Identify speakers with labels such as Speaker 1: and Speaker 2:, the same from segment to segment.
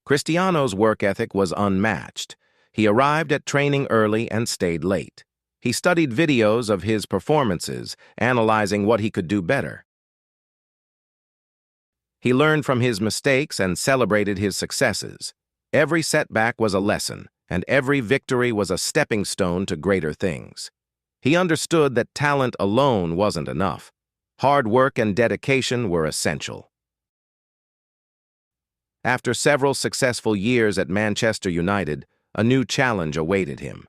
Speaker 1: Cristiano's work ethic was unmatched. He arrived at training early and stayed late. He studied videos of his performances, analyzing what he could do better. He learned from his mistakes and celebrated his successes. Every setback was a lesson, and every victory was a stepping stone to greater things. He understood that talent alone wasn't enough. Hard work and dedication were essential. After several successful years at Manchester United, a new challenge awaited him.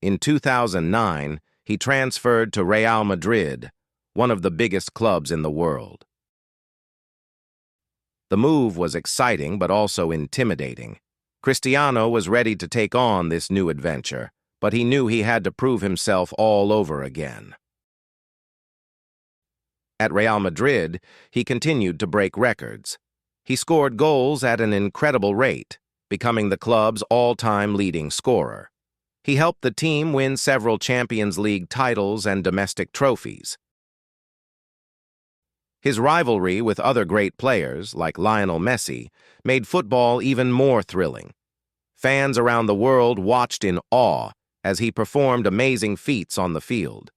Speaker 1: In 2009, he transferred to Real Madrid, one of the biggest clubs in the world. The move was exciting but also intimidating. Cristiano was ready to take on this new adventure, but he knew he had to prove himself all over again. At Real Madrid, he continued to break records. He scored goals at an incredible rate, becoming the club's all-time leading scorer. He helped the team win several Champions League titles and domestic trophies. His rivalry with other great players, like Lionel Messi, made football even more thrilling. Fans around the world watched in awe as he performed amazing feats on the field.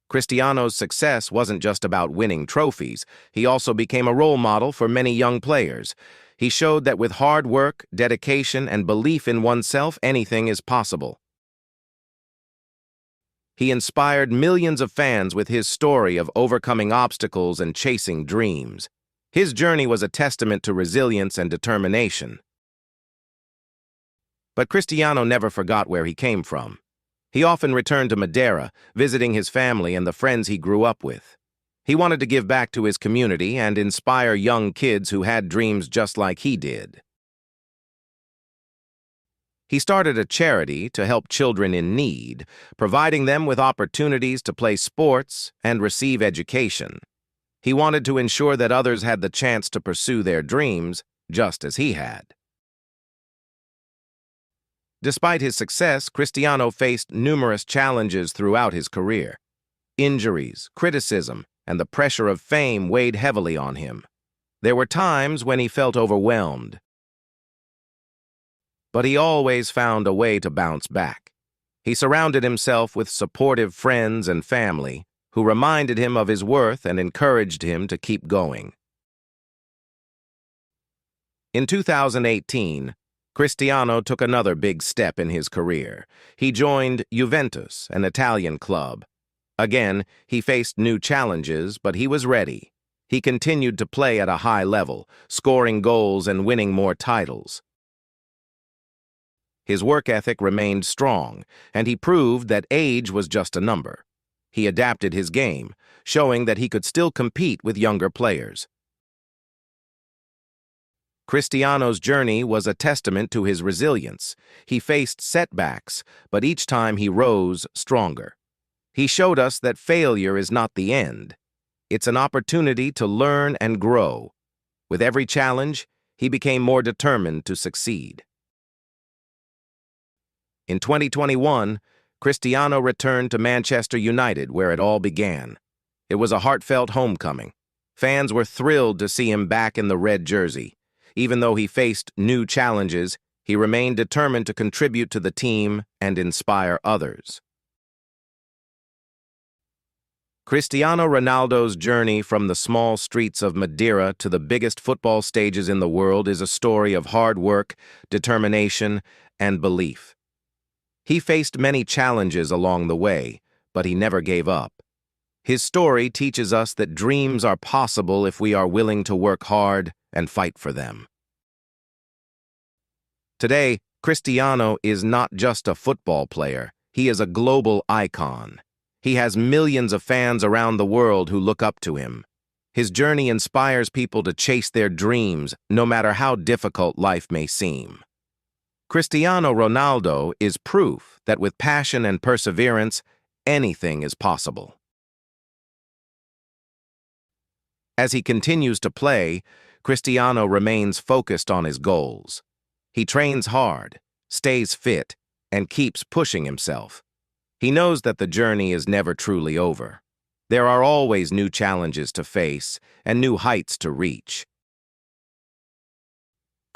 Speaker 1: Cristiano's success wasn't just about winning trophies. He also became a role model for many young players. He showed that with hard work, dedication, and belief in oneself, anything is possible. He inspired millions of fans with his story of overcoming obstacles and chasing dreams. His journey was a testament to resilience and determination. But Cristiano never forgot where he came from. He often returned to Madeira, visiting his family and the friends he grew up with. He wanted to give back to his community and inspire young kids who had dreams just like he did. He started a charity to help children in need, providing them with opportunities to play sports and receive education. He wanted to ensure that others had the chance to pursue their dreams, just as he had. Despite his success, Cristiano faced numerous challenges throughout his career. Injuries, criticism, and the pressure of fame weighed heavily on him. There were times when he felt overwhelmed. But he always found a way to bounce back. He surrounded himself with supportive friends and family who reminded him of his worth and encouraged him to keep going. In 2018, Cristiano took another big step in his career. He joined Juventus, an Italian club. Again, he faced new challenges, but he was ready. He continued to play at a high level, scoring goals and winning more titles. His work ethic remained strong, and he proved that age was just a number. He adapted his game, showing that he could still compete with younger players. Cristiano's journey was a testament to his resilience. He faced setbacks, but each time he rose stronger. He showed us that failure is not the end. It's an opportunity to learn and grow. With every challenge, he became more determined to succeed. In 2021, Cristiano returned to Manchester United, where it all began. It was a heartfelt homecoming. Fans were thrilled to see him back in the red jersey. Even though he faced new challenges, he remained determined to contribute to the team and inspire others. Cristiano Ronaldo's journey from the small streets of Madeira to the biggest football stages in the world is a story of hard work, determination, and belief. He faced many challenges along the way, but he never gave up. His story teaches us that dreams are possible if we are willing to work hard and fight for them. Today, Cristiano is not just a football player, he is a global icon. He has millions of fans around the world who look up to him. His journey inspires people to chase their dreams, no matter how difficult life may seem. Cristiano Ronaldo is proof that with passion and perseverance, anything is possible. As he continues to play, Cristiano remains focused on his goals. He trains hard, stays fit, and keeps pushing himself. He knows that the journey is never truly over. There are always new challenges to face and new heights to reach.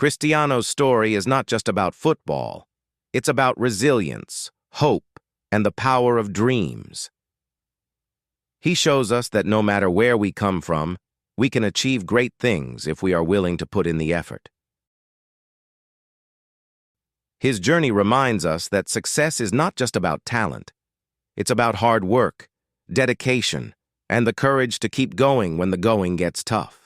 Speaker 1: Cristiano's story is not just about football. It's about resilience, hope, and the power of dreams. He shows us that no matter where we come from, we can achieve great things if we are willing to put in the effort. His journey reminds us that success is not just about talent. It's about hard work, dedication, and the courage to keep going when the going gets tough.